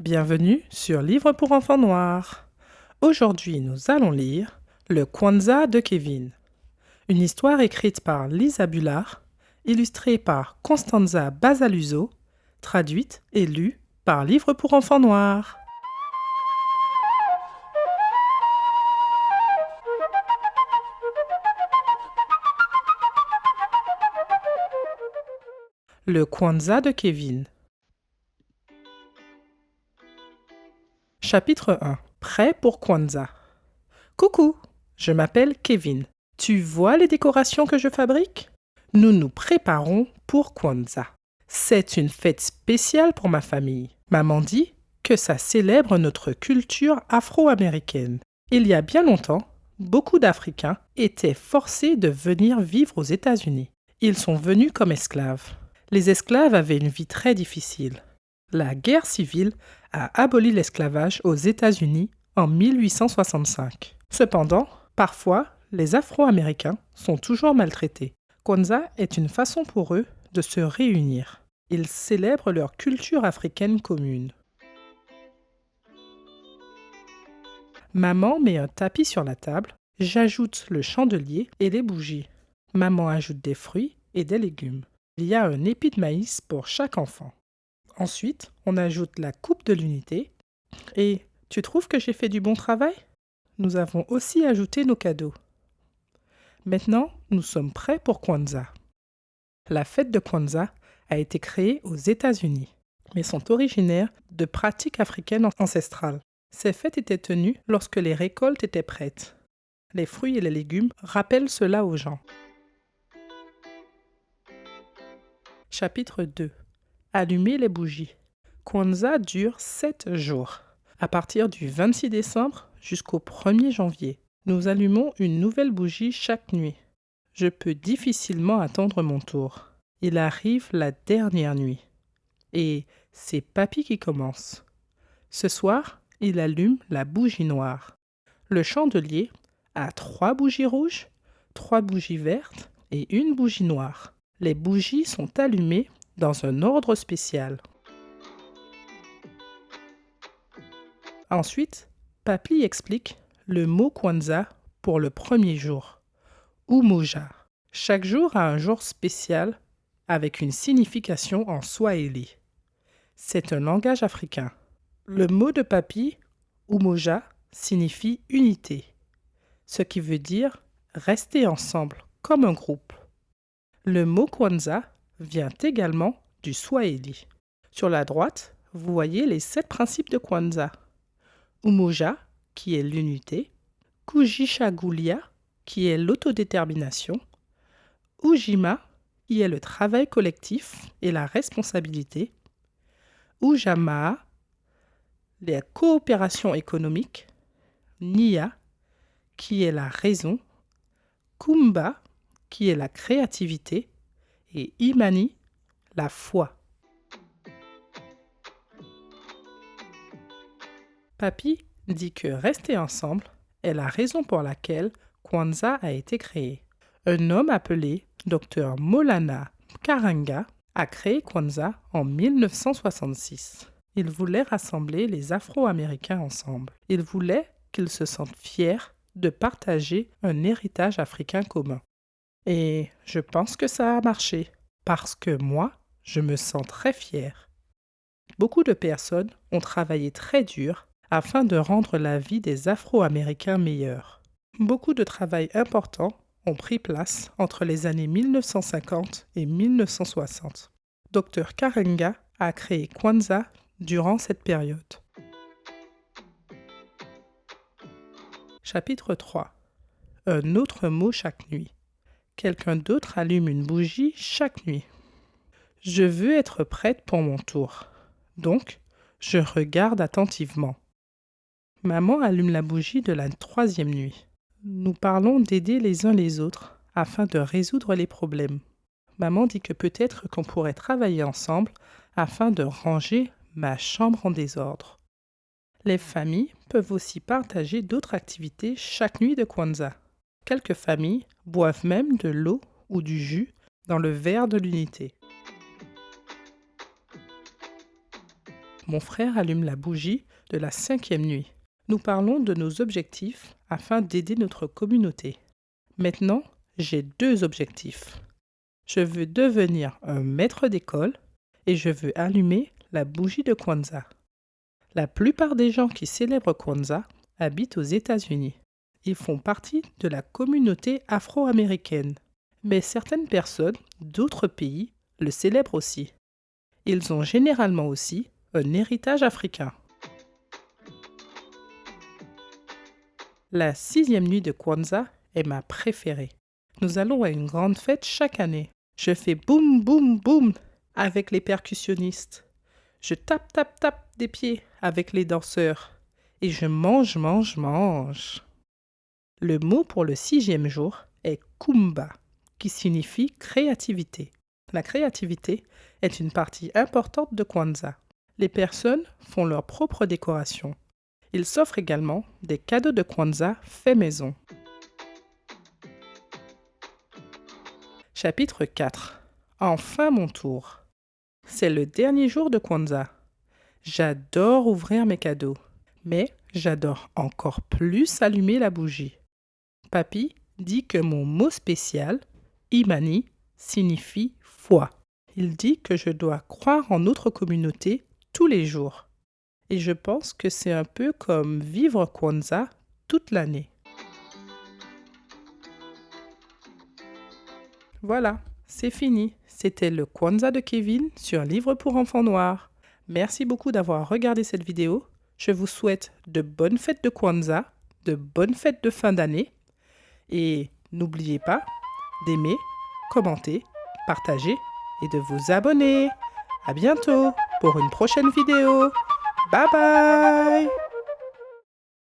Bienvenue sur Livres pour enfants noirs. Aujourd'hui, nous allons lire Le Kwanzaa de Kevin, une histoire écrite par Lisa Bullard, illustrée par Constanza Basaluso, traduite et lue par Livres pour enfants noirs. Le Kwanzaa de Kevin. Chapitre 1. Prêt pour Kwanzaa. Coucou, je m'appelle Kevin. Tu vois les décorations que je fabrique? Nous nous préparons pour Kwanzaa. C'est une fête spéciale pour ma famille. Maman dit que ça célèbre notre culture afro-américaine. Il y a bien longtemps, beaucoup d'Africains étaient forcés de venir vivre aux États-Unis. Ils sont venus comme esclaves. Les esclaves avaient une vie très difficile. La guerre civile a aboli l'esclavage aux États-Unis en 1865. Cependant, parfois, les Afro-Américains sont toujours maltraités. Kwanzaa est une façon pour eux de se réunir. Ils célèbrent leur culture africaine commune. Maman met un tapis sur la table, j'ajoute le chandelier et les bougies. Maman ajoute des fruits et des légumes. Il y a un épi de maïs pour chaque enfant. Ensuite, on ajoute la coupe de l'unité. Et tu trouves que j'ai fait du bon travail? Nous avons aussi ajouté nos cadeaux. Maintenant, nous sommes prêts pour Kwanzaa. La fête de Kwanzaa a été créée aux États-Unis, mais sont originaires de pratiques africaines ancestrales. Ces fêtes étaient tenues lorsque les récoltes étaient prêtes. Les fruits et les légumes rappellent cela aux gens. Chapitre 2. Allumer les bougies. Kwanzaa dure 7 jours. À partir du 26 décembre jusqu'au 1er janvier, nous allumons une nouvelle bougie chaque nuit. Je peux difficilement attendre mon tour. Il arrive la dernière nuit. Et c'est Papy qui commence. Ce soir, il allume la bougie noire. Le chandelier a 3 bougies rouges, 3 bougies vertes et une bougie noire. Les bougies sont allumées dans un ordre spécial. Ensuite, Papy explique le mot Kwanzaa pour le premier jour, Umoja. Chaque jour a un jour spécial avec une signification en swahili. C'est un langage africain. Le mot de Papy, Umoja, signifie unité, ce qui veut dire rester ensemble comme un groupe. Le mot Kwanzaa vient également du swahili. Sur la droite, vous voyez les 7 principes de Kwanzaa. Umoja, qui est l'unité, Kujishagulia, qui est l'autodétermination, Ujima, qui est le travail collectif et la responsabilité, Ujamaa, la coopération économique, Nia, qui est la raison, Kumba, qui est la créativité, et Imani, la foi. Papy dit que rester ensemble est la raison pour laquelle Kwanzaa a été créé. Un homme appelé Dr Maulana Karanga a créé Kwanzaa en 1966. Il voulait rassembler les Afro-Américains ensemble. Il voulait qu'ils se sentent fiers de partager un héritage africain commun. Et je pense que ça a marché, parce que moi, je me sens très fier. Beaucoup de personnes ont travaillé très dur afin de rendre la vie des Afro-Américains meilleure. Beaucoup de travail important ont pris place entre les années 1950 et 1960. Dr Karenga a créé Kwanzaa durant cette période. Chapitre 3. Un autre mot chaque nuit. Quelqu'un d'autre allume une bougie chaque nuit. Je veux être prête pour mon tour. Donc, je regarde attentivement. Maman allume la bougie de la 3e nuit. Nous parlons d'aider les uns les autres afin de résoudre les problèmes. Maman dit que peut-être qu'on pourrait travailler ensemble afin de ranger ma chambre en désordre. Les familles peuvent aussi partager d'autres activités chaque nuit de Kwanzaa. Quelques familles boivent même de l'eau ou du jus dans le verre de l'unité. mon frère allume la bougie de la 5e nuit. Nous parlons de nos objectifs afin d'aider notre communauté. Maintenant, j'ai 2 objectifs. Je veux devenir un maître d'école et je veux allumer la bougie de Kwanzaa. La plupart des gens qui célèbrent Kwanzaa habitent aux États-Unis. Ils font partie de la communauté afro-américaine. Mais certaines personnes d'autres pays le célèbrent aussi. Ils ont généralement aussi un héritage africain. La 6e nuit de Kwanzaa est ma préférée. Nous allons à une grande fête chaque année. Je fais boum boum boum avec les percussionnistes. Je tape tape tape des pieds avec les danseurs. Et je mange mange mange. Le mot pour le 6e jour est Kumba, qui signifie créativité. La créativité est une partie importante de Kwanzaa. Les personnes font leur propre décoration. Ils s'offrent également des cadeaux de Kwanzaa faits maison. Chapitre 4. Enfin mon tour. C'est le dernier jour de Kwanzaa. J'adore ouvrir mes cadeaux, mais j'adore encore plus allumer la bougie. Papy dit que mon mot spécial, Imani, signifie foi. Il dit que je dois croire en notre communauté tous les jours. Et je pense que c'est un peu comme vivre Kwanzaa toute l'année. Voilà, c'est fini. C'était le Kwanzaa de Kevin sur Livre pour enfants noirs. Merci beaucoup d'avoir regardé cette vidéo. Je vous souhaite de bonnes fêtes de Kwanzaa, de bonnes fêtes de fin d'année. Et n'oubliez pas d'aimer, commenter, partager et de vous abonner. À bientôt pour une prochaine vidéo. Bye bye!